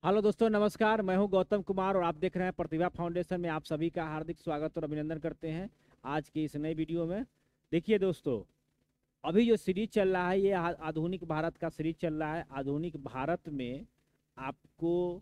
Hello दोस्तों, नमस्कार। मैं हूं गौतम कुमार और आप देख रहे हैं प्रतिभा फाउंडेशन में। आप सभी का हार्दिक स्वागत और अभिनंदन करते हैं आज की इस नई वीडियो में। देखिए दोस्तों, अभी जो सीरीज चल रहा है ये आधुनिक भारत का सीरीज चल रहा है। आधुनिक भारत में आपको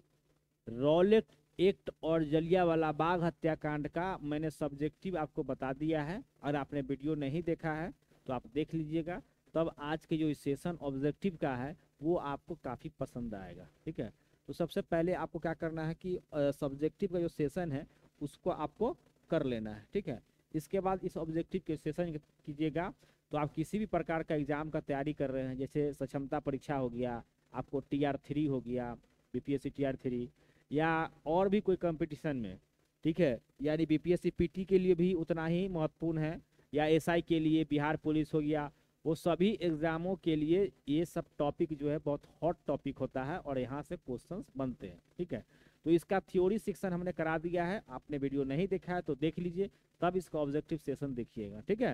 रॉलेट एक्ट और जलियांवाला बाग हत्याकांड का मैंने सब्जेक्टिव आपको बता दिया है। और आपने वीडियो नहीं देखा है तो आप देख लीजिएगा, तब आज के जो सेशन ऑब्जेक्टिव का है वो आपको काफ़ी पसंद आएगा। ठीक है, तो सबसे पहले आपको क्या करना है कि सब्जेक्टिव का जो सेशन है उसको आपको कर लेना है। ठीक है, इसके बाद इस ऑब्जेक्टिव के सेशन कीजिएगा तो आप किसी भी प्रकार का एग्जाम का तैयारी कर रहे हैं, जैसे सक्षमता परीक्षा हो गया, आपको TR3 हो गया, BPSC TR3, या और भी कोई कंपटीशन में। ठीक है, यानी BPSC PT के लिए भी उतना ही महत्वपूर्ण है, या SI के लिए, बिहार पुलिस हो गया, वो सभी एग्जामों के लिए ये सब टॉपिक जो है बहुत हॉट टॉपिक होता है और यहाँ से क्वेश्चंस बनते हैं। ठीक है, तो इसका थ्योरी सेक्शन हमने करा दिया है। आपने वीडियो नहीं देखा है तो देख लीजिए, तब इसका ऑब्जेक्टिव सेशन देखिएगा। ठीक है,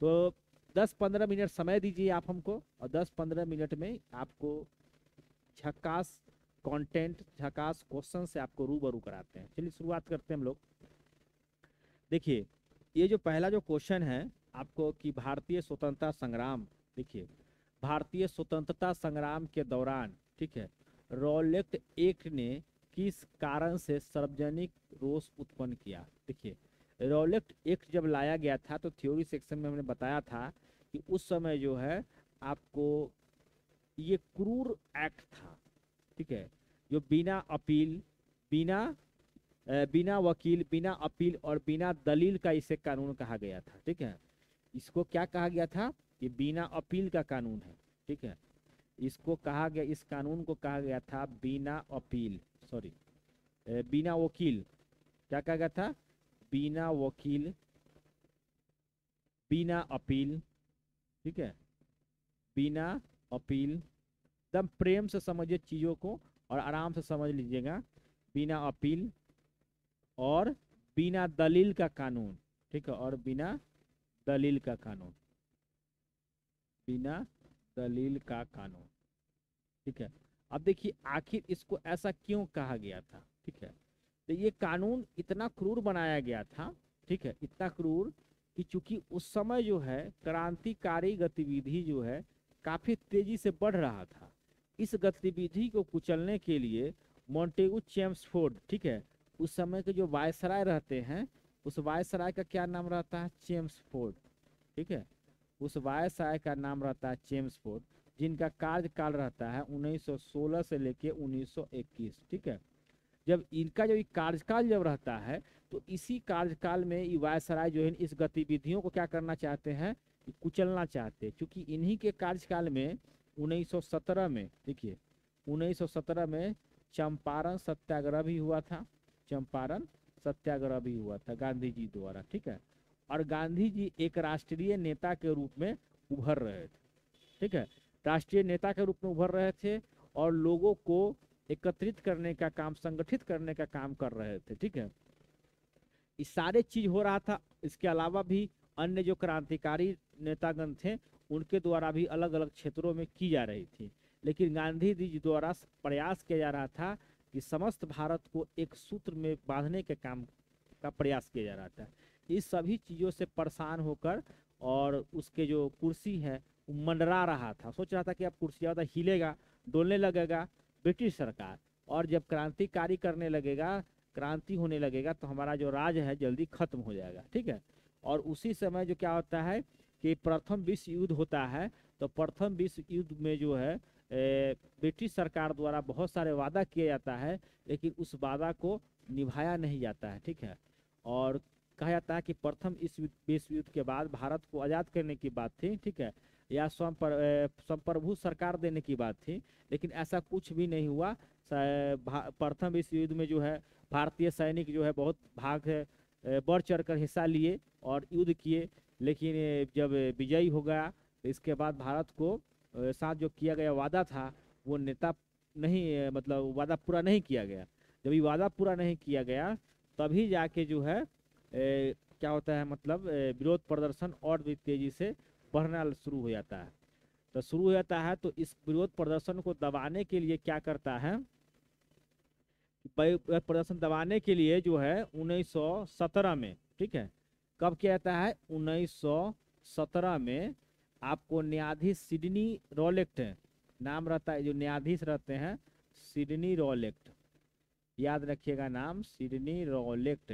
तो 10-15 मिनट समय दीजिए आप हमको, और 10-15 मिनट में आपको झकास कंटेंट, झकास क्वेश्चन से आपको रूबरू कराते हैं। चलिए शुरुआत करते हैं हम लोग। देखिए, ये जो पहला जो क्वेश्चन है आपको कि भारतीय स्वतंत्रता संग्राम, देखिए, भारतीय स्वतंत्रता संग्राम के दौरान, ठीक है, रॉलेट एक्ट ने किस कारण से सार्वजनिक रोष उत्पन्न किया। देखिए, रॉलेट एक्ट जब लाया गया था तो थ्योरी सेक्शन में हमने बताया था कि उस समय जो है आपको ये क्रूर एक्ट था। ठीक है, जो बिना अपील, बिना बिना वकील, बिना अपील और बिना दलील का इसे कानून कहा गया था। ठीक है, इसको क्या कहा गया था? ये बिना अपील का कानून है। ठीक है, इसको कहा गया, इस कानून को कहा गया था बिना अपील, सॉरी, बिना वकील। क्या कहा गया था? बिना वकील, बिना अपील। ठीक है, बिना अपील। एकदम प्रेम से समझिए चीजों को और आराम से समझ लीजिएगा। बिना अपील और बिना दलील का कानून। ठीक है, और बिना दलील का कानून, बिना दलील का कानून। ठीक है, अब देखिए आखिर इसको ऐसा क्यों कहा गया था। ठीक है, तो ये कानून इतना क्रूर बनाया गया था, ठीक है, इतना क्रूर कि चूंकि उस समय जो है क्रांतिकारी गतिविधि जो है काफी तेजी से बढ़ रहा था। इस गतिविधि को कुचलने के लिए मोंटेगू चेम्सफोर्ड, ठीक है, उस समय के जो वायसराय रहते हैं, उस वायसराय का क्या नाम रहता है? चेम्सफोर्ड। ठीक है, उस वायसराय का नाम रहता है चेम्सफोर्ड, जिनका कार्यकाल रहता है 1916 से लेके 1921। ठीक है, जब इनका जो कार्यकाल जब रहता है तो इसी कार्यकाल में ये वायसराय जो है इस गतिविधियों को क्या करना चाहते हैं? कुचलना चाहते हैं। क्योंकि इन्हीं के कार्यकाल में 1917 में, देखिए, 1917 में चंपारण सत्याग्रह भी हुआ था। चंपारण सत्याग्रह भी हुआ था गांधी जी द्वारा। ठीक है, और गांधी जी एक राष्ट्रीय नेता के रूप में उभर रहे थे। ठीक है, राष्ट्रीय नेता के रूप में उभर रहे थे और लोगों को एकत्रित करने का काम, संगठित करने का काम कर रहे थे। ठीक है, इस सारे चीज हो रहा था। इसके अलावा भी अन्य जो क्रांतिकारी नेतागण थे उनके द्वारा भी अलग अलग क्षेत्रों में की जा रही थी। लेकिन गांधी जी द्वारा प्रयास किया जा रहा था कि समस्त भारत को एक सूत्र में बांधने के काम का प्रयास किया जा रहा था। इस सभी चीज़ों से परेशान होकर, और उसके जो कुर्सी है वो मंडरा रहा था, सोच रहा था कि अब कुर्सी ज़्यादा हिलेगा, डोलने लगेगा ब्रिटिश सरकार, और जब क्रांतिकारी करने लगेगा, क्रांति होने लगेगा तो हमारा जो राज है जल्दी खत्म हो जाएगा। ठीक है, और उसी समय जो क्या होता है कि प्रथम विश्व युद्ध होता है। तो प्रथम विश्व युद्ध में जो है ब्रिटिश सरकार द्वारा बहुत सारे वादा किया जाता है, लेकिन उस वादा को निभाया नहीं जाता है। ठीक है, और कहा जाता है कि प्रथम इस विश्व युद्ध के बाद भारत को आज़ाद करने की बात थी। ठीक है, या संप्रभु सरकार देने की बात थी, लेकिन ऐसा कुछ भी नहीं हुआ। प्रथम विश्व युद्ध में जो है भारतीय सैनिक जो है बहुत बढ़ चढ़कर हिस्सा लिए और युद्ध किए, लेकिन जब विजयी हो गया तो इसके बाद भारत को साथ जो किया गया वादा था वो नेता नहीं, मतलब वादा पूरा नहीं किया गया। जब ये वादा पूरा नहीं किया गया तभी जाके जो है क्या होता है, मतलब विरोध प्रदर्शन और भी तेजी से बढ़ना शुरू हो जाता है। तो शुरू हो जाता है तो इस विरोध प्रदर्शन को दबाने के लिए क्या करता है प्रदर्शन दबाने के लिए जो है 1917 में, ठीक है, कब किया जाता है, 1917 में आपको न्यायाधीश सिडनी रॉलेक्ट नाम रहता है, जो न्यायाधीश रहते हैं सिडनी रॉलेक्ट, याद रखिएगा नाम सिडनी रॉलेक्ट,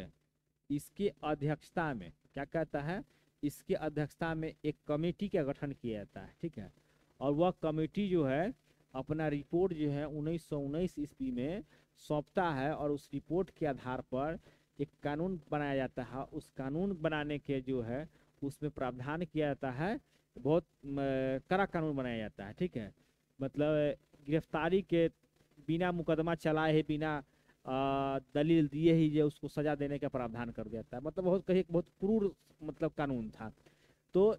इसकी अध्यक्षता में क्या कहता है, इसकी अध्यक्षता में एक कमेटी का गठन किया जाता है, ठीक है। और वह कमेटी जो है अपना रिपोर्ट जो है 1919 ईस्वी में सौंपता है, और उस रिपोर्ट के आधार पर एक कानून बनाया जाता है। उस कानून बनाने के जो है उसमें प्रावधान किया जाता है, बहुत कड़ा कानून बनाया जाता है, ठीक है। मतलब गिरफ्तारी के बिना मुकदमा चलाए ही, बिना दलील दिए ही जो उसको सजा देने का प्रावधान कर दिया था। मतलब बहुत कहीं बहुत क्रूर मतलब कानून था। तो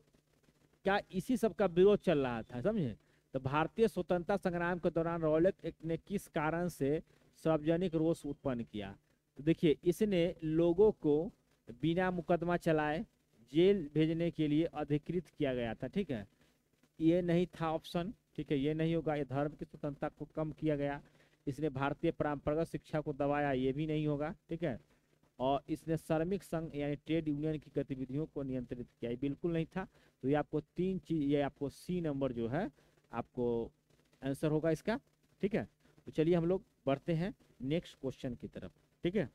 क्या इसी सब का विरोध चल रहा था, समझे। तो भारतीय स्वतंत्रता संग्राम के दौरान रॉलेट एक्ट ने किस कारण से सार्वजनिक रोष उत्पन्न किया। तो देखिए, इसने लोगों को बिना मुकदमा चलाए जेल भेजने के लिए अधिकृत किया गया था, ठीक है। ये नहीं था ऑप्शन, ठीक है, ये नहीं होगा। ये धर्म की स्वतंत्रता को कम किया गया, इसने भारतीय परंपरागत शिक्षा को दबाया, ये भी नहीं होगा, ठीक है। और इसने श्रमिक संघ यानी ट्रेड यूनियन की गतिविधियों को नियंत्रित किया, ये बिल्कुल नहीं था। तो ये आपको तीन चीज, ये आपको सी नंबर जो है आपको आंसर होगा इसका, ठीक है। तो चलिए हम लोग बढ़ते हैं नेक्स्ट क्वेश्चन की तरफ, ठीक है।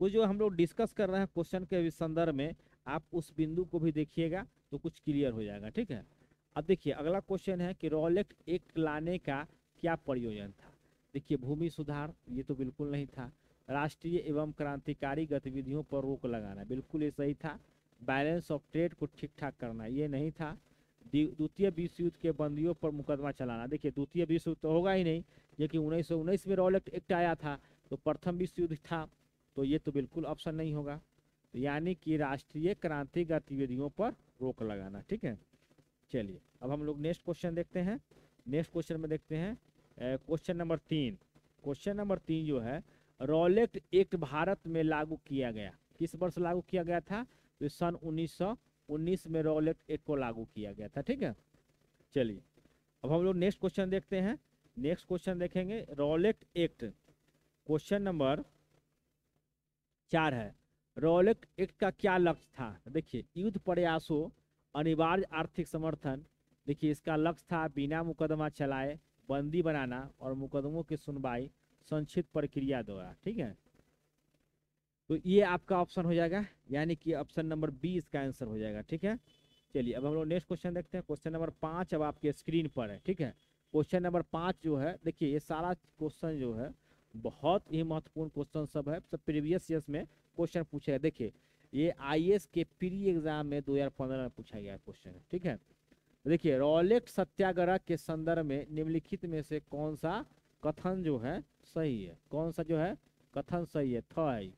कुछ जो हम लोग डिस्कस कर रहे हैं क्वेश्चन के संदर्भ में, आप उस बिंदु को भी देखिएगा तो कुछ क्लियर हो जाएगा, ठीक है। अब देखिए अगला क्वेश्चन है कि रॉलेट एक्ट लाने का क्या प्रयोजन था। देखिए, भूमि सुधार, ये तो बिल्कुल नहीं था। राष्ट्रीय एवं क्रांतिकारी गतिविधियों पर रोक लगाना, बिल्कुल ये सही था। बैलेंस ऑफ ट्रेड को ठीक ठाक करना, ये नहीं था। द्वितीय विश्व युद्ध के बंदियों पर मुकदमा चलाना, देखिए द्वितीय विश्व युद्ध तो होगा ही नहीं, ये कि 1919 में रॉलेट एक्ट आया था, तो प्रथम विश्व युद्ध था, तो ये तो बिल्कुल ऑप्शन नहीं होगा। तो यानी कि राष्ट्रीय क्रांति गतिविधियों पर रोक लगाना, ठीक है। चलिए अब हम लोग नेक्स्ट क्वेश्चन देखते हैं। नेक्स्ट क्वेश्चन में देखते हैं क्वेश्चन नंबर 3। क्वेश्चन नंबर 3 जो है, रॉलेट एक्ट भारत में लागू किया गया, किस वर्ष लागू किया गया था, तो सन 1919 में रॉलेट एक्ट को लागू किया गया था, ठीक है। चलिए अब हम लोग नेक्स्ट क्वेश्चन देखते हैं। नेक्स्ट क्वेश्चन देखेंगे, रॉलेट एक्ट क्वेश्चन नंबर 4 है, रॉलेट एक्ट का क्या लक्ष्य था। देखिए, युद्ध प्रयासों, अनिवार्य आर्थिक समर्थन, देखिए इसका लक्ष्य था बिना मुकदमा चलाए बंदी बनाना और मुकदमों की सुनवाई संक्षिप्त प्रक्रिया द्वारा, ठीक है। तो ये आपका ऑप्शन हो जाएगा, यानी कि ऑप्शन नंबर बी इसका आंसर हो जाएगा, ठीक है। चलिए अब हम लोग नेक्स्ट क्वेश्चन देखते हैं। क्वेश्चन नंबर 5 अब आपके स्क्रीन पर है, ठीक है। क्वेश्चन नंबर 5 जो है, देखिए ये सारा क्वेश्चन जो है बहुत ही महत्वपूर्ण क्वेश्चन सब है, सब प्रीवियस ईयर्स में क्वेश्चन पूछे है। देखिए ये आईएएस के प्री एग्जाम में 2015 में पूछा गया क्वेश्चन है, ठीक है। देखिए, रॉलेट सत्याग्रह के संदर्भ में निम्नलिखित में से कौन सा कथन जो है सही है, कौन सा जो है कथन सही है, है।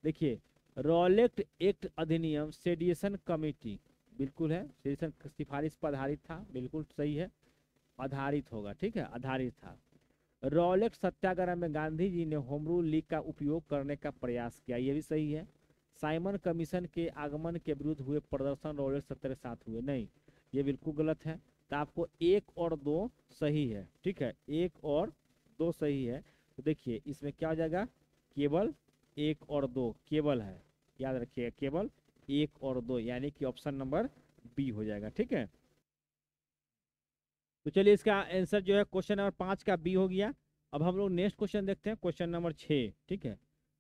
देखिए, रॉलेट एक्ट अधिनियम सेडिशन कमेटी, बिल्कुल है, सेडिशन सिफारिश पर आधारित था, बिल्कुल सही है, आधारित होगा, ठीक है, आधारित था। रॉलेट सत्याग्रह में गांधी जी ने होम रूल लीग का उपयोग करने का प्रयास किया, ये भी सही है। साइमन कमीशन के आगमन के विरुद्ध हुए प्रदर्शन रॉलेट सत्याग्रह के साथ हुए, नहीं, ये बिल्कुल गलत है। तो आपको 1 और 2 सही है, ठीक है, 1 और 2 सही है। तो देखिए इसमें क्या हो जाएगा, केवल 1 और 2 केवल है, याद रखिएगा, केवल 1 और 2, यानी कि ऑप्शन नंबर बी हो जाएगा, ठीक है। तो चलिए इसका आंसर जो है क्वेश्चन नंबर 5 का बी हो गया। अब हम लोग नेक्स्ट क्वेश्चन देखते हैं, क्वेश्चन नंबर 6, ठीक है।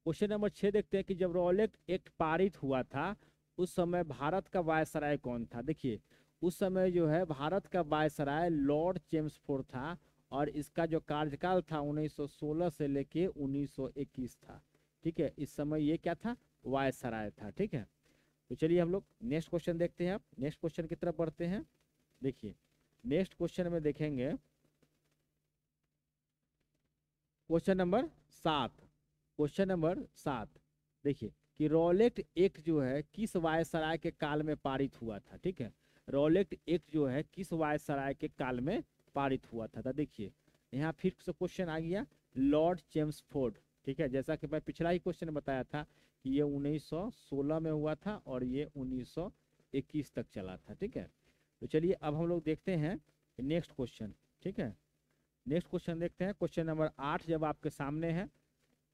क्वेश्चन नंबर 6 देखते हैं कि जब रॉलेट एक्ट पारित हुआ था उस समय भारत का वायसराय कौन था। देखिए उस समय जो है भारत का वायसराय लॉर्ड चेम्सफोर्ड था, और इसका जो कार्यकाल था 1916 से लेके 1921 था, ठीक है। इस समय ये क्या था, वायसराय था, ठीक है। तो चलिए हम लोग नेक्स्ट क्वेश्चन देखते हैं। अब नेक्स्ट क्वेश्चन की तरफ बढ़ते हैं। देखिए नेक्स्ट क्वेश्चन में देखेंगे क्वेश्चन नंबर 7। क्वेश्चन नंबर 7 देखिए कि रॉलेट एक्ट जो है किस वायसराय के काल में पारित हुआ था, ठीक है। रॉलेट एक्ट जो है किस वायसराय के काल में पारित हुआ था। तो देखिए यहाँ फिर से क्वेश्चन आ गया, लॉर्ड चेम्सफोर्ड, ठीक है। जैसा कि मैं पिछला ही क्वेश्चन बताया था कि ये 1916 में हुआ था और ये 1921 तक चला था, ठीक है। तो चलिए अब हम लोग देखते हैं नेक्स्ट क्वेश्चन, ठीक है। नेक्स्ट क्वेश्चन देखते हैं, क्वेश्चन नंबर 8 जब आपके सामने है।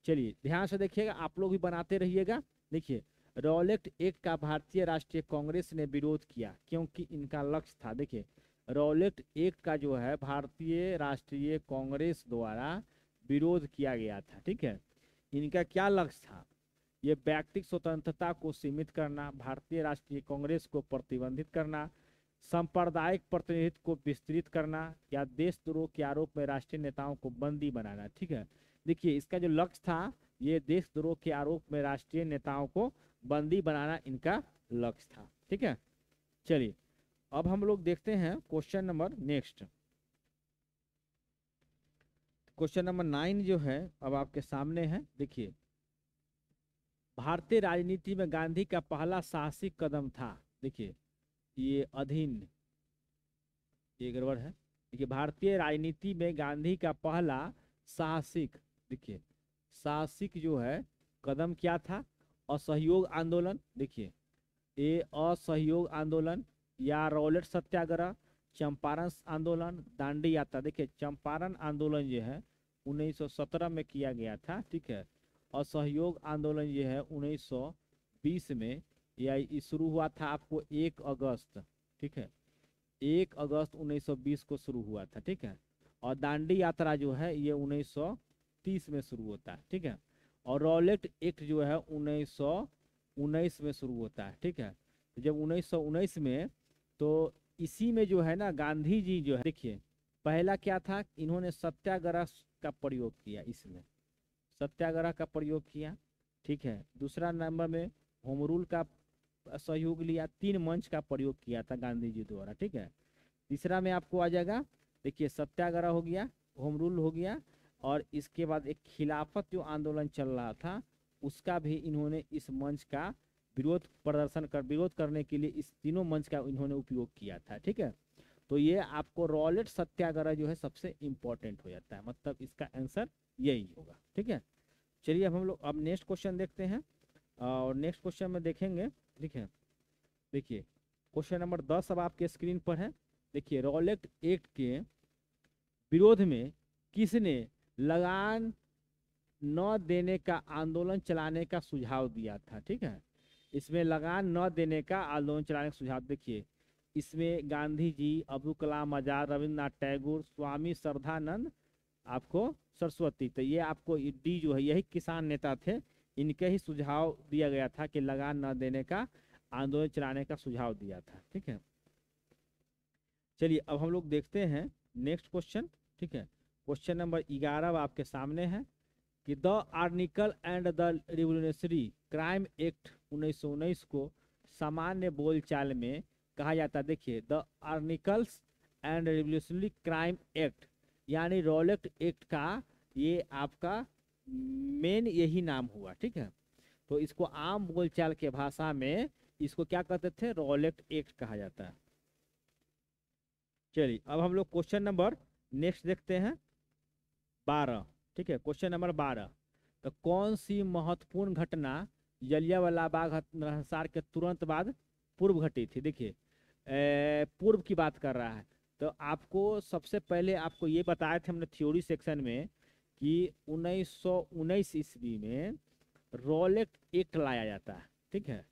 चलिए ध्यान से देखिएगा, आप लोग भी बनाते रहिएगा। देखिए, रॉलेट एक्ट का भारतीय राष्ट्रीय कांग्रेस ने विरोध किया क्योंकि इनका लक्ष्य था। देखिए, रॉलेट एक्ट का जो है भारतीय राष्ट्रीय कांग्रेस द्वारा विरोध किया गया था। ठीक है, इनका क्या लक्ष्य था? ये व्यक्तिगत स्वतंत्रता को सीमित करना, भारतीय राष्ट्रीय कांग्रेस को प्रतिबंधित करना, सांप्रदायिक प्रतिनिधित्व को विस्तृत करना, या देशद्रोह के आरोप में राष्ट्रीय नेताओं को बंदी बनाना। ठीक है, देखिए इसका जो लक्ष्य था, ये देशद्रोह के आरोप में राष्ट्रीय नेताओं को बंदी बनाना इनका लक्ष्य था। ठीक है, चलिए अब हम लोग देखते हैं question number next. Question number 9 जो है अब आपके सामने है। देखिए, भारतीय राजनीति में गांधी का पहला साहसिक कदम था। देखिए, ये अधीन, ये गड़बड़ है। देखिए, भारतीय राजनीति में गांधी का पहला साहसिक, देखिए साहसिक जो है कदम क्या था? असहयोग आंदोलन। देखिए, ये असहयोग आंदोलन या रॉलेट सत्याग्रह, चंपारण आंदोलन, दांडी यात्रा। देखिए, चंपारण आंदोलन जो है 1917 में किया गया था। ठीक है, असहयोग आंदोलन जो है 1920 में, या शुरू हुआ था आपको 1 अगस्त। ठीक है, 1 अगस्त 1920 को शुरू हुआ था। ठीक है, और दांडी यात्रा जो है ये 1930 में शुरू होता है। ठीक है, और रॉलेट एक्ट जो है 1919 में शुरू होता है। ठीक है, तो जब 1919 में, तो इसी में जो है ना गांधी जी जो है, देखिए पहला क्या था, इन्होंने सत्याग्रह का प्रयोग किया, इसमें सत्याग्रह का प्रयोग किया। ठीक है, दूसरा नंबर में होम रूल का सहयोग लिया, 3 मंच का प्रयोग किया था गांधी जी द्वारा। ठीक है, तीसरा में आपको आ जाएगा, देखिए सत्याग्रह हो गया, होम रूल हो गया, और इसके बाद एक खिलाफत जो आंदोलन चल रहा था उसका भी इन्होंने इस मंच का विरोध करने के लिए इस तीनों मंच का इन्होंने उपयोग किया था। ठीक है, तो ये आपको रॉलेट सत्याग्रह जो है सबसे इंपॉर्टेंट हो जाता है, मतलब इसका आंसर यही होगा। ठीक है, चलिए अब हम लोग अब नेक्स्ट क्वेश्चन देखते हैं, और नेक्स्ट क्वेश्चन में देखेंगे। ठीक है, देखिए क्वेश्चन नंबर 10 अब आपके स्क्रीन पर है। देखिए, रॉलेट एक्ट के विरोध में किसने लगान न देने का आंदोलन चलाने का सुझाव दिया था? ठीक है, इसमें लगान न देने का आंदोलन चलाने का सुझाव, देखिए इसमें गांधी जी, अब्दुल कलाम आजाद, रविन्द्रनाथ टैगोर, स्वामी श्रद्धानंद, आपको सरस्वती, तो ये आपको डी जो है यही किसान नेता थे, इनके ही सुझाव दिया गया था कि लगान न देने का आंदोलन चलाने का सुझाव दिया था। ठीक है, चलिए अब हम लोग देखते हैं नेक्स्ट क्वेश्चन। ठीक है, क्वेश्चन नंबर 11 आपके सामने है कि the article and the revolutionary crime act 1919 को सामान्य बोलचाल में कहा जाता है। देखिए, the articles and revolutionary crime act यानी रॉलेट एक्ट का ये आपका मेन यही नाम हुआ। ठीक है, तो इसको आम बोलचाल के भाषा में इसको क्या कहते थे? रॉलेट एक्ट कहा जाता है। चलिए अब हम लोग क्वेश्चन नंबर नेक्स्ट देखते हैं 12। ठीक है, क्वेश्चन नंबर 12, तो कौन सी महत्वपूर्ण घटना जलियांवाला बाग हत्याकांड के तुरंत बाद पूर्व घटी थी? देखिए पूर्व की बात कर रहा है, तो आपको सबसे पहले आपको ये बताए थे हमने थ्योरी सेक्शन में कि 1919 ईस्वी में रॉलेट एक्ट लाया जाता है। ठीक है,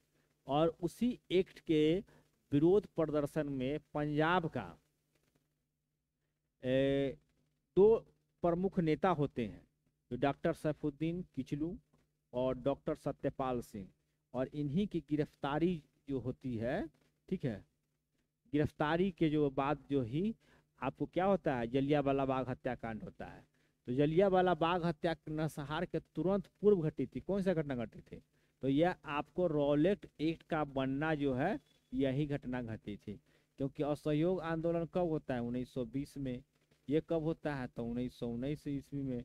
और उसी एक्ट के विरोध प्रदर्शन में पंजाब का 2 प्रमुख नेता होते हैं, जो डॉक्टर सैफुद्दीन किचलू और डॉक्टर सत्यपाल सिंह, और इन्हीं की गिरफ्तारी जो होती है। ठीक है, गिरफ्तारी के जो बाद जो ही आपको क्या होता है, जलियांवाला बाग हत्याकांड होता है। तो जलियांवाला बाग हत्या नरसंहार के तुरंत पूर्व घटी थी, कौन सा घटना घटी थी? तो यह आपको रॉलेट एक्ट का बनना जो है यही घटना घटी थी, क्योंकि असहयोग आंदोलन कब होता है? 1920 में। ये कब होता है? तो 1919 ईस्वी में।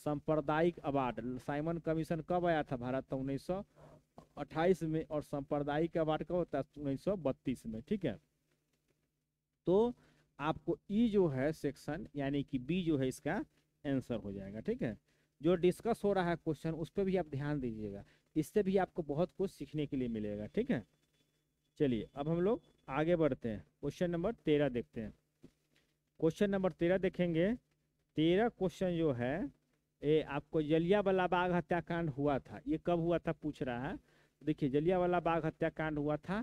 सांप्रदायिक अवार्ड, साइमन कमीशन कब आया था भारत? तो 1928 में, और सांप्रदायिक अवार्ड कब होता है? 1932 में। ठीक है, तो आपको ई जो है सेक्शन यानी कि बी जो है इसका आंसर हो जाएगा। ठीक है, जो डिस्कस हो रहा है क्वेश्चन उस पर भी आप ध्यान दीजिएगा, इससे भी आपको बहुत कुछ सीखने के लिए मिलेगा। ठीक है, चलिए अब हम लोग आगे बढ़ते हैं, क्वेश्चन नंबर 13 देखते हैं। क्वेश्चन नंबर 13 देखेंगे 13 क्वेश्चन जो है ये आपको जलियांवाला बाग हत्याकांड हुआ था, ये कब हुआ था पूछ रहा है। देखिए जलियांवाला बाग हत्याकांड हुआ था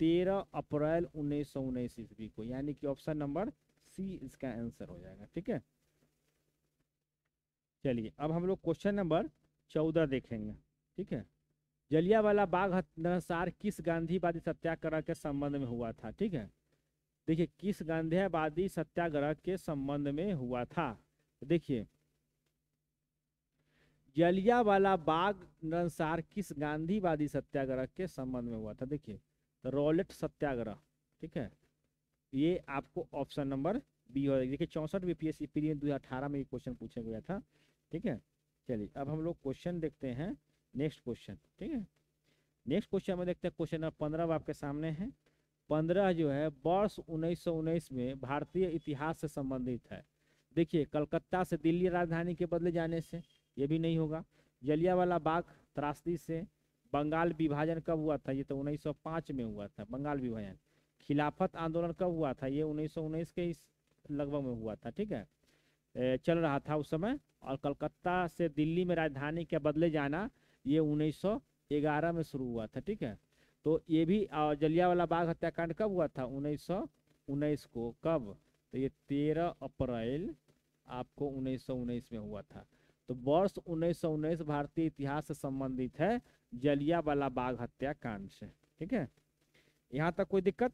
13 अप्रैल 1919 ईस्वी को, यानी कि ऑप्शन नंबर सी इसका आंसर हो जाएगा। ठीक है, चलिए अब हम लोग क्वेश्चन नंबर 14 देखेंगे। ठीक है, जलियांवाला बाग हत्याकांड किस गांधीवादी सत्याग्रह के संबंध में हुआ था। ठीक है, देखिए किस गांधीवादी सत्याग्रह के संबंध में हुआ था। देखिए जलियांवाला बाग नरसंहार किस गांधीवादी सत्याग्रह के संबंध में हुआ था। देखिए तो रॉलेट सत्याग्रह। ठीक है, ये आपको ऑप्शन नंबर बी हो। देखिए 64 बीपीएससी पीरियड 2018 में ये क्वेश्चन पूछा गया था। ठीक है, चलिए अब हम लोग क्वेश्चन देखते हैं, नेक्स्ट क्वेश्चन। ठीक है, नेक्स्ट क्वेश्चन में देखते हैं, क्वेश्चन नंबर 15 आपके सामने है। 15 जो है वर्ष 1919 में भारतीय इतिहास से संबंधित है। देखिए कलकत्ता से दिल्ली राजधानी के बदले जाने से, ये भी नहीं होगा। जलियांवाला बाग त्रासदी से, बंगाल विभाजन कब हुआ था, ये तो 1905 में हुआ था बंगाल विभाजन। खिलाफत आंदोलन कब हुआ था, ये 1919 के इस लगभग में हुआ था। ठीक है, चल रहा था उस समय। और कलकत्ता से दिल्ली में राजधानी के बदले जाना ये 1911 में शुरू हुआ था। ठीक है, तो ये भी जलियांवाला बाग हत्याकांड कब हुआ था, 1919 को। कब, तो ये 13 अप्रैल आपको 1919 में हुआ था। तो वर्ष 1919 भारतीय इतिहास से संबंधित है जलियांवाला बाग हत्याकांड से। ठीक है, यहाँ तक कोई दिक्कत।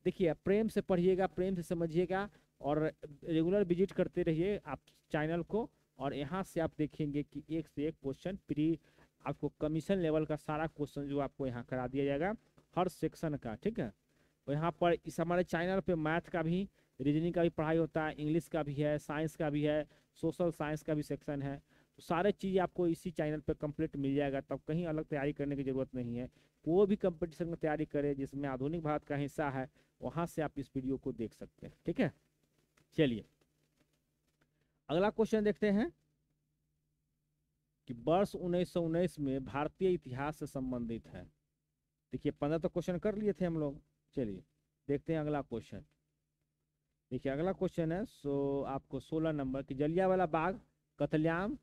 देखिए प्रेम से पढ़िएगा, प्रेम से समझिएगा और रेगुलर विजिट करते रहिए आप चैनल को। और यहाँ से आप देखेंगे कि एक से एक क्वेश्चन प्री आपको कमीशन लेवल का सारा क्वेश्चन जो आपको यहाँ करा दिया जाएगा हर सेक्शन का। ठीक है, और यहाँ पर इस हमारे चैनल पे मैथ का भी, रीजनिंग का भी पढ़ाई होता है, इंग्लिश का भी है, साइंस का भी है, सोशल साइंस का भी सेक्शन है। तो सारे चीज़ आपको इसी चैनल पे कंप्लीट मिल जाएगा, तब कहीं अलग तैयारी करने की जरूरत नहीं है। कोई भी कंपटीशन में तैयारी करे जिसमें आधुनिक भारत का हिस्सा है, वहाँ से आप इस वीडियो को देख सकते हैं। ठीक है, चलिए अगला क्वेश्चन देखते हैं कि वर्ष 1919 में भारतीय इतिहास से संबंधित है। देखिए 15 तो क्वेश्चन कर लिए थे हम लोग। चलिए देखते हैं अगला क्वेश्चन। देखिए अगला क्वेश्चन है आपको 16 नंबर की, जलियांवाला बाग कत्लेआम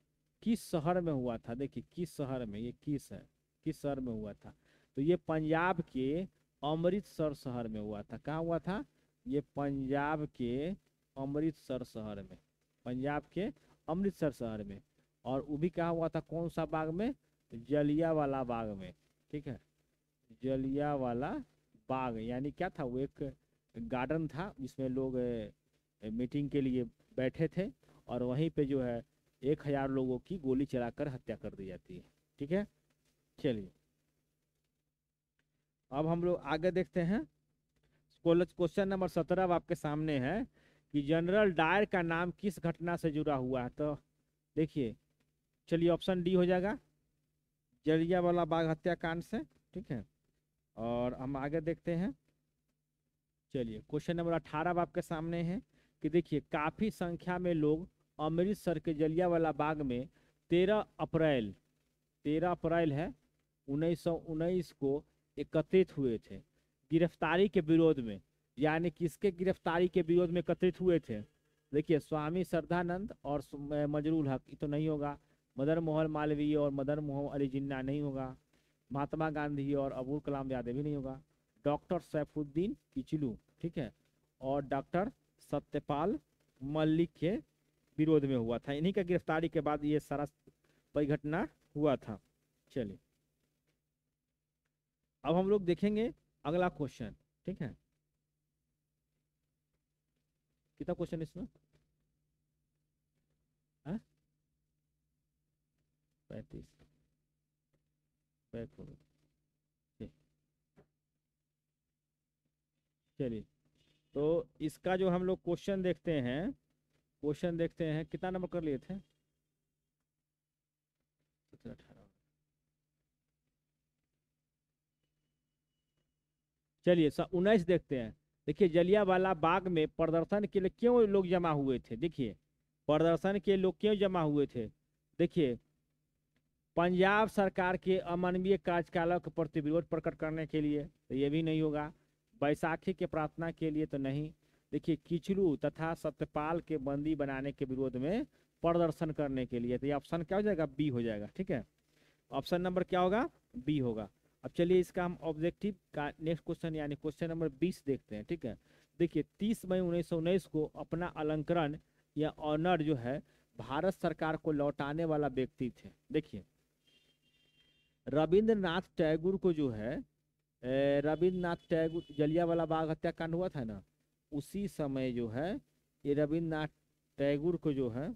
किस शहर में हुआ था। देखिए किस शहर में, ये किस है, किस शहर में हुआ था। तो ये पंजाब के अमृतसर शहर में हुआ था। कहाँ हुआ था, ये पंजाब के अमृतसर शहर में, पंजाब के अमृतसर शहर में। और वो भी कहाँ हुआ था, कौन सा बाग में, जलियांवाला बाग में। ठीक है, जलियांवाला बाग यानी क्या था, वो एक गार्डन था जिसमें लोग मीटिंग के लिए बैठे थे और वहीं पे जो है 1000 लोगों की गोली चलाकर हत्या कर दी जाती है। ठीक है, चलिए अब हम लोग आगे देखते हैं। क्वेश्चन नंबर 17 आपके सामने है कि जनरल डायर का नाम किस घटना से जुड़ा हुआ है। तो देखिए चलिए ऑप्शन डी हो जाएगा, जलियांवाला बाग हत्याकांड से। ठीक है, और हम आगे देखते हैं। चलिए क्वेश्चन नंबर 18 आपके सामने है कि देखिए काफी संख्या में लोग अमृतसर के जलियांवाला बाग में 13 अप्रैल है 1919 को एकत्रित हुए थे गिरफ्तारी के विरोध में। यानी किसके गिरफ्तारी के विरोध में एकत्रित हुए थे। देखिए स्वामी श्रद्धानंद और मजरूल हक, ये तो नहीं होगा। मदन मोहन मालवीय और मदन मोहन अली जिन्ना नहीं होगा। महात्मा गांधी और अबुल कलाम आजाद भी नहीं होगा। डॉक्टर सैफुद्दीन किचलू, ठीक है, और डॉक्टर सत्यपाल मलिक के विरोध में हुआ था। इन्हीं का गिरफ्तारी के बाद ये सारा परिघटना हुआ था। चलिए अब हम लोग देखेंगे अगला क्वेश्चन। ठीक है, कितना क्वेश्चन इसमें, 35 बैक हो गए। चलिए तो इसका जो हम लोग क्वेश्चन देखते हैं, कितना नंबर कर लिए थे, 17 18। चलिए 19 देखते हैं। देखिए जलियांवाला बाग में प्रदर्शन के लिए क्यों लोग जमा हुए थे। देखिए प्रदर्शन के लोग क्यों जमा हुए थे। देखिए पंजाब सरकार के अमानवीय कार्यकलाप के प्रति विरोध प्रकट करने के लिए, तो ये भी नहीं होगा। बैसाखी के प्रार्थना के लिए तो नहीं। देखिए किचलू तथा सत्यपाल के बंदी बनाने के विरोध में प्रदर्शन करने के लिए। तो ये ऑप्शन क्या हो जाएगा, बी हो जाएगा। ठीक है, ऑप्शन नंबर क्या होगा, बी होगा। अब चलिए इसका हम ऑब्जेक्टिव का नेक्स्ट क्वेश्चन यानी क्वेश्चन नंबर 20 देखते हैं। ठीक है, देखिए 30 मई 1919 को अपना अलंकरण या ऑनर जो है भारत सरकार को लौटाने वाला व्यक्ति थे। देखिए रविंद्रनाथ टैगोर को जो है रविंद्रनाथ टैगोर, जलियांवाला बाग हत्याकांड हुआ था ना, उसी समय जो है ये रविंद्रनाथ टैगोर को जो है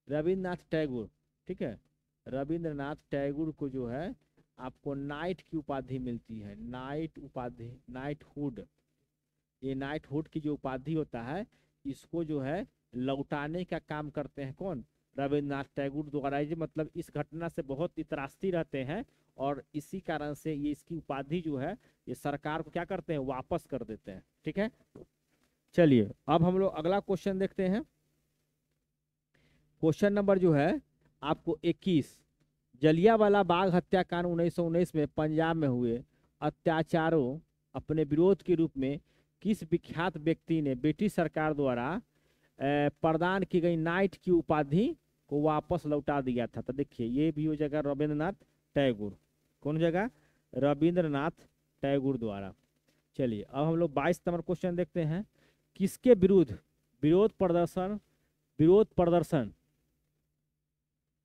रविंद्रनाथ टैगोर, ठीक है, रविंद्रनाथ टैगोर को जो है आपको नाइट की उपाधि मिलती है, नाइट उपाधि, नाइटहुड। ये नाइटहुड की जो उपाधि होता है इसको जो है लौटाने का काम करते हैं कौन, रविंद्रनाथ टैगोर द्वारा। ये मतलब इस घटना से बहुत त्रासदी रहते हैं और इसी कारण से ये इसकी उपाधि जो है ये सरकार को क्या करते हैं, वापस कर देते हैं। ठीक है, चलिए अब हम लोग अगला क्वेश्चन देखते हैं। क्वेश्चन नंबर जो है आपको 21, जलियांवाला बाग हत्याकांड 1919 में पंजाब में हुए अत्याचारों अपने विरोध के रूप में किस विख्यात व्यक्ति ने ब्रिटिश सरकार द्वारा प्रदान की गई नाइट की उपाधि को वापस लौटा दिया था। तो देखिए ये भी हो जाएगा रविंद्रनाथ टैगोर। कौन जगह, रविंद्रनाथ टैगोर द्वारा। चलिए अब हम लोग 22 नंबर क्वेश्चन देखते हैं। किसके विरुद्ध विरोध प्रदर्शन,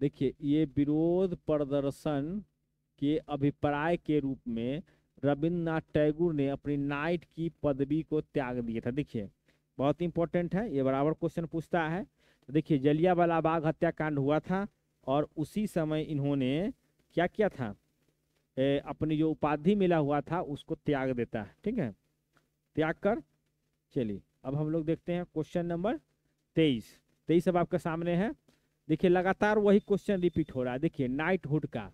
देखिए ये विरोध प्रदर्शन के अभिप्राय के रूप में रविंद्रनाथ टैगोर ने अपनी नाइट की पदवी को त्याग दिया था। देखिए बहुत इंपॉर्टेंट है, ये बराबर क्वेश्चन पूछता है। तो देखिए जलियांवाला बाग हत्याकांड हुआ था और उसी समय इन्होंने क्या किया था, अपनी जो उपाधि मिला हुआ था उसको त्याग देता है। ठीक है, त्याग कर। चलिए अब हम लोग देखते हैं क्वेश्चन नंबर 23 अब आपके सामने है। देखिए लगातार वही क्वेश्चन रिपीट हो रहा है। देखिए नाइटहुड का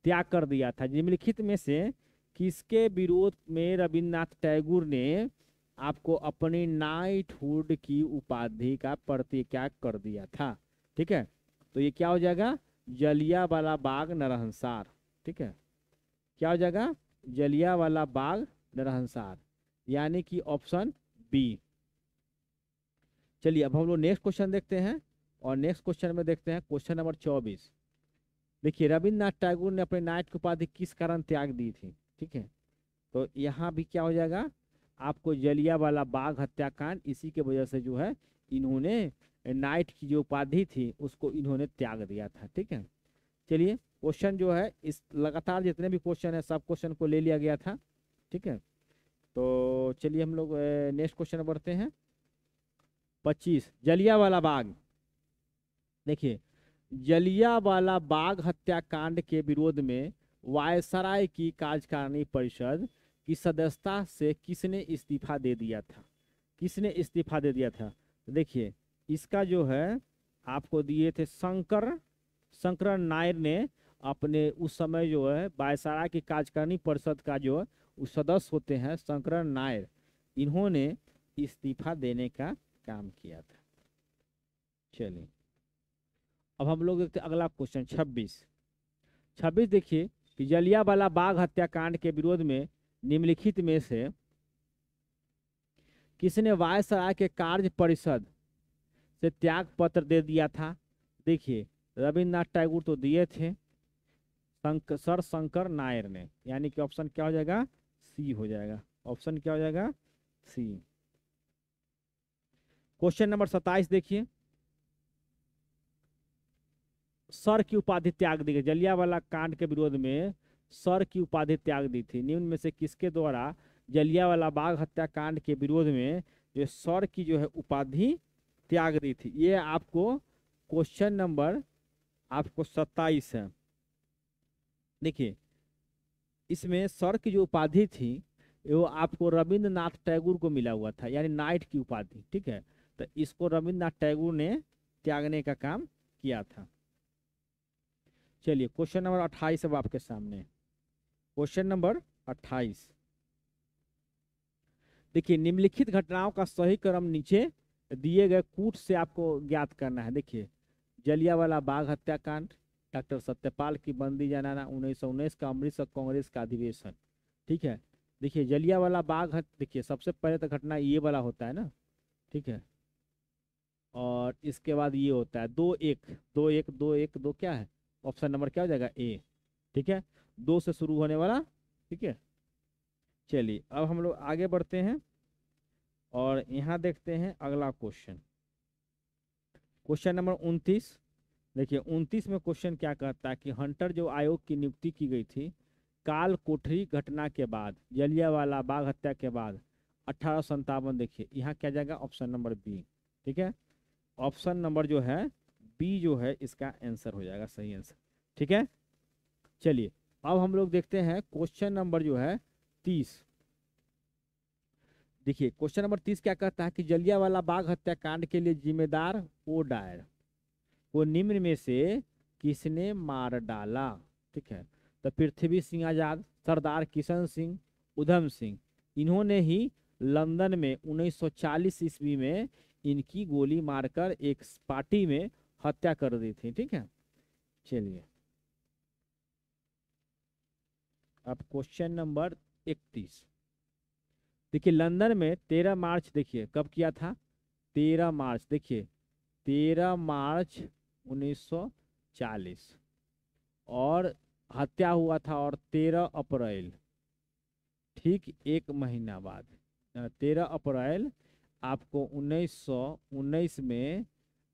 त्याग कर दिया था, निम्नलिखित में से किसके विरोध में रविंद्रनाथ टैगोर ने आपको अपनी नाइटहुड की उपाधि का परित्याग कर दिया था। ठीक है, तो ये क्या हो जाएगा, जलियांवाला बाग नरसंहार। ठीक है, क्या हो जाएगा, जलियांवाला बाग नरसंहार, यानी कि ऑप्शन बी। चलिए अब हम लोग नेक्स्ट क्वेश्चन देखते हैं और नेक्स्ट क्वेश्चन में देखते हैं क्वेश्चन नंबर 24। देखिए रविंद्रनाथ टैगोर ने अपने नाइट की उपाधि किस कारण त्याग दी थी। ठीक है, तो यहाँ भी क्या हो जाएगा आपको, जलियांवाला बाग हत्याकांड, इसी के वजह से जो है इन्होंने नाइट की जो उपाधि थी उसको इन्होंने त्याग दिया था। ठीक है, चलिए क्वेश्चन जो है इस लगातार जितने भी क्वेश्चन है सब क्वेश्चन को ले लिया गया था। ठीक है, तो चलिए हम लोग नेक्स्ट क्वेश्चन बढ़ते हैं। 25, जलियांवाला बाग। देखिए जलियांवाला बाग हत्याकांड के विरोध में वायसराय की कार्यकारिणी परिषद की सदस्यता से किसने इस्तीफा दे दिया था, किसने इस्तीफा दे दिया था। तो देखिए इसका जो है आपको दिए थे शंकर नायर ने, अपने उस समय जो है वायसराय की कार्यकारिणी परिषद का जो उस सदस्य होते हैं शंकर नायर, इन्होंने इस्तीफा देने का काम किया था। चलिए अब हम लोग देखते हैं अगला क्वेश्चन 26 देखिए कि जलियांवाला बाग हत्याकांड के विरोध में निम्नलिखित में से किसने वायसराय के कार्य परिषद से त्याग पत्र दे दिया था। देखिए रविंद्रनाथ टैगोर तो दिए थे, सर शंकर नायर ने, यानी कि ऑप्शन क्या हो जाएगा, सी हो जाएगा। ऑप्शन क्या हो जाएगा, सी। क्वेश्चन नंबर 27 देखिए, सर की उपाधि त्याग दी गई, जलियांवाला कांड के विरोध में सर की उपाधि त्याग दी थी। निम्न में से किसके द्वारा जलियांवाला बाग हत्याकांड के विरोध में जो सर की जो है उपाधि त्याग दी थी। ये आपको क्वेश्चन नंबर आपको 27 है। देखिए इसमें सर की जो उपाधि थी वो आपको रविंद्रनाथ टैगोर को मिला हुआ था, यानी नाइट की उपाधि। ठीक है, तो इसको रविंद्रनाथ टैगोर ने त्यागने का काम किया था। चलिए क्वेश्चन नंबर 28 अब आपके सामने। क्वेश्चन नंबर 28 देखिए निम्नलिखित घटनाओं का सही क्रम नीचे दिए गए कूट से आपको ज्ञात करना है। देखिए जलियांवाला बाग हत्याकांड, डॉक्टर सत्यपाल की बंदी जनाना, 1919 का अमृतसर कांग्रेस का अधिवेशन। ठीक है, देखिए जलियांवाला बाग देखिए सबसे पहले तो घटना ये वाला होता है ना, ठीक है, और इसके बाद ये होता है 2-1 क्या है, ऑप्शन नंबर क्या हो जाएगा, ए। ठीक है, 2 से शुरू होने वाला। ठीक है, चलिए अब हम लोग आगे बढ़ते हैं और यहाँ देखते हैं अगला क्वेश्चन, क्वेश्चन नंबर 29। देखिए 29 में क्वेश्चन क्या कहता है कि हंटर जो आयोग की नियुक्ति की गई थी काल कोठरी घटना के बाद, जलियांवाला बाग हत्या के बाद 1857, देखिए यहाँ क्या जाएगा, ऑप्शन नंबर बी। ठीक है, ऑप्शन नंबर जो है बी जो है इसका आंसर हो जाएगा, सही आंसर। ठीक है, चलिए अब हम लोग देखते हैं क्वेश्चन नंबर जो है 30। देखिए क्वेश्चन नंबर 30 क्या कहता है कि जलियांवाला बाग हत्याकांड के लिए जिम्मेदार ओ डायर को निम्न में से किसने मार डाला। ठीक है, तो पृथ्वी सिंह आजाद, सरदार किशन सिंह, उधम सिंह, इन्होंने ही लंदन में 1940 ईस्वी में इनकी गोली मारकर एक पार्टी में हत्या कर दी थी। ठीक है, चलिए अब क्वेश्चन नंबर 31। देखिए लंदन में 13 मार्च, देखिए कब किया था, 13 मार्च, देखिए 13 मार्च 1940, और हत्या हुआ था और 13 अप्रैल, ठीक एक महीना बाद 13 अप्रैल आपको 1919 में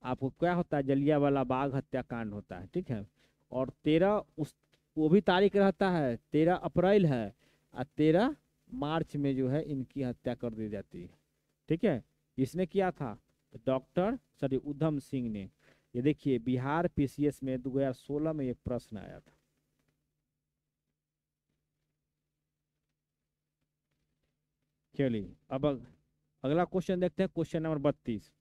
आपको क्या होता है, जलियांवाला बाग हत्याकांड होता है। ठीक है, और 13 उस वो भी तारीख रहता है, 13 अप्रैल है, और 13 मार्च में जो है इनकी हत्या कर दी जाती है। ठीक है, इसने किया था डॉक्टर सॉरी उधम सिंह ने। ये देखिए बिहार पीसीएस में 2016 में एक प्रश्न आया था। चलिए अब अगला क्वेश्चन देखते हैं, क्वेश्चन नंबर 32।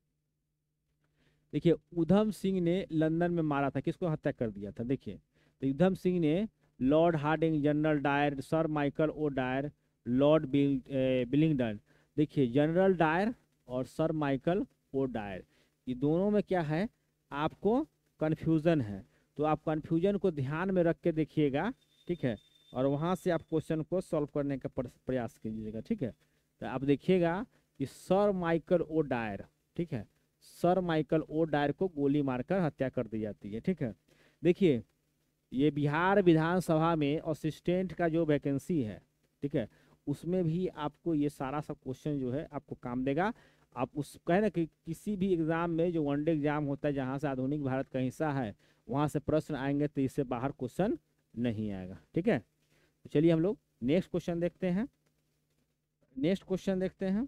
देखिए उधम सिंह ने लंदन में मारा था, किसको हत्या कर दिया था, देखिए तो उधम सिंह ने Lord Hardinge, General Dyer, Sir Michael O'Dwyer, Lord Willingdon. देखिए जनरल डायर और सर माइकल ओ डायर, ये दोनों में क्या है, आपको कन्फ्यूजन है, तो आप कन्फ्यूजन को ध्यान में रख के देखिएगा। ठीक है, और वहां से आप क्वेश्चन को सॉल्व करने का प्रयास कीजिएगा। ठीक है, तो आप देखिएगा कि सर माइकल ओ डायर, ठीक है, सर माइकल ओ डायर को गोली मारकर हत्या कर दी जाती है। ठीक है, देखिए ये बिहार विधानसभा में असिस्टेंट का जो वैकेंसी है, ठीक है, उसमें भी आपको ये सारा सब क्वेश्चन जो है आपको काम देगा। आप उस कहे ना कि किसी भी एग्जाम में जो वनडे एग्जाम होता है जहाँ से आधुनिक भारत का हिस्सा है वहाँ से प्रश्न आएंगे, तो इससे बाहर क्वेश्चन नहीं आएगा। ठीक है, तो चलिए हम लोग नेक्स्ट क्वेश्चन देखते हैं। नेक्स्ट क्वेश्चन देखते हैं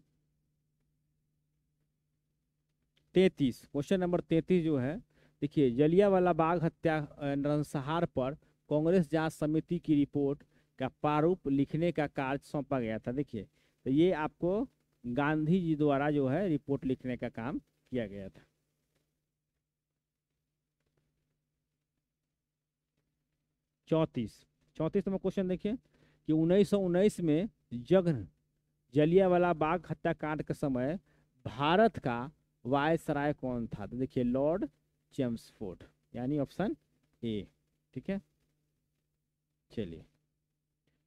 33, क्वेश्चन नंबर 33 जो है, देखिए जलियांवाला बाग हत्या नरसंहार पर कांग्रेस जांच समिति की रिपोर्ट का प्रारूप लिखने का कार्य सौंपा गया था। देखिए तो ये आपको गांधी जी द्वारा जो है रिपोर्ट लिखने का काम किया गया था। 34 नंबर क्वेश्चन देखिए कि 1919 में जघन जलियांवाला बाग हत्याकांड के समय भारत का वायसराय कौन था, तो देखिए लॉर्ड चेम्सफोर्ड, यानी ऑप्शन ए। ठीक है, चलिए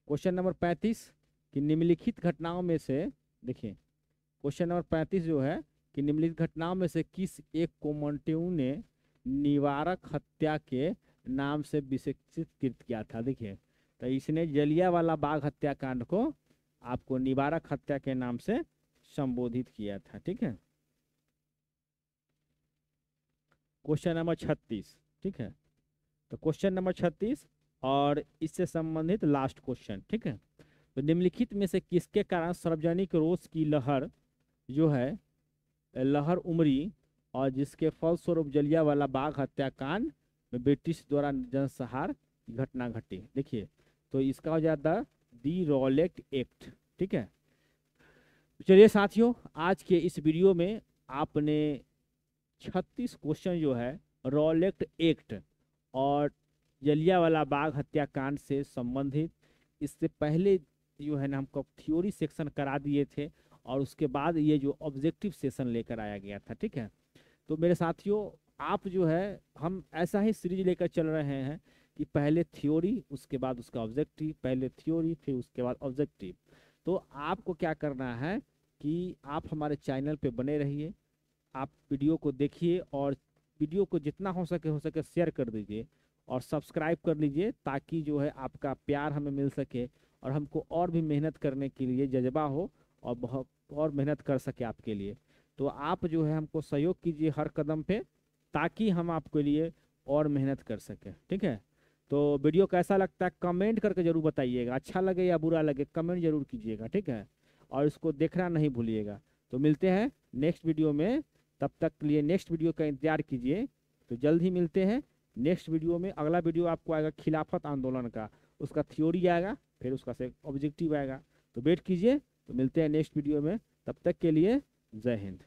क्वेश्चन नंबर 35 कि निम्नलिखित घटनाओं में से, देखिए क्वेश्चन नंबर 35 जो है कि निम्नलिखित घटनाओं में से किस एक को मोंटेन्यू ने निवारक हत्या के नाम से विशेषित किया था। देखिए तो इसने जलियांवाला बाग हत्याकांड को आपको निवारक हत्या के नाम से संबोधित किया था। ठीक है, क्वेश्चन नंबर 36। ठीक है, तो क्वेश्चन नंबर 36 और इससे संबंधित लास्ट क्वेश्चन। ठीक है, तो निम्नलिखित में से किसके कारण सार्वजनिक रोष की लहर जो है लहर उमड़ी और जिसके फलस्वरूप जलियांवाला बाग हत्याकांड में ब्रिटिश द्वारा जनसंहार की घटना घटी। देखिए तो इसका हो जाता दी रॉलेट एक्ट। ठीक है, तो चलिए साथियों आज के इस वीडियो में आपने 36 क्वेश्चन जो है रॉलेट एक्ट और जलियांवाला बाग हत्याकांड से संबंधित, इससे पहले जो है ना हमको थ्योरी सेक्शन करा दिए थे और उसके बाद ये जो ऑब्जेक्टिव सेशन लेकर आया गया था। ठीक है, तो मेरे साथियों आप जो है हम ऐसा ही सीरीज लेकर चल रहे हैं कि पहले थ्योरी उसके बाद उसका ऑब्जेक्टिव, पहले थ्योरी फिर उसके बाद ऑब्जेक्टिव। तो आपको क्या करना है कि आप हमारे चैनल पे बने रहिए, आप वीडियो को देखिए और वीडियो को जितना हो सके शेयर कर दीजिए और सब्सक्राइब कर लीजिए, ताकि जो है आपका प्यार हमें मिल सके और हमको और भी मेहनत करने के लिए जज्बा हो और बहुत और मेहनत कर सके आपके लिए। तो आप जो है हमको सहयोग कीजिए हर कदम पे, ताकि हम आपके लिए और मेहनत कर सकें। ठीक है, तो वीडियो कैसा लगता है कमेंट करके जरूर बताइएगा, अच्छा लगे या बुरा लगे कमेंट जरूर कीजिएगा। ठीक है, और इसको देखना नहीं भूलिएगा। तो मिलते हैं नेक्स्ट वीडियो में, तब तक के लिए नेक्स्ट वीडियो का इंतजार कीजिए। तो जल्द ही मिलते हैं नेक्स्ट वीडियो में। अगला वीडियो आपको आएगा खिलाफत आंदोलन का, उसका थ्योरी आएगा, फिर उसका से ऑब्जेक्टिव आएगा। तो वेट कीजिए, तो मिलते हैं नेक्स्ट वीडियो में, तब तक के लिए जय हिंद।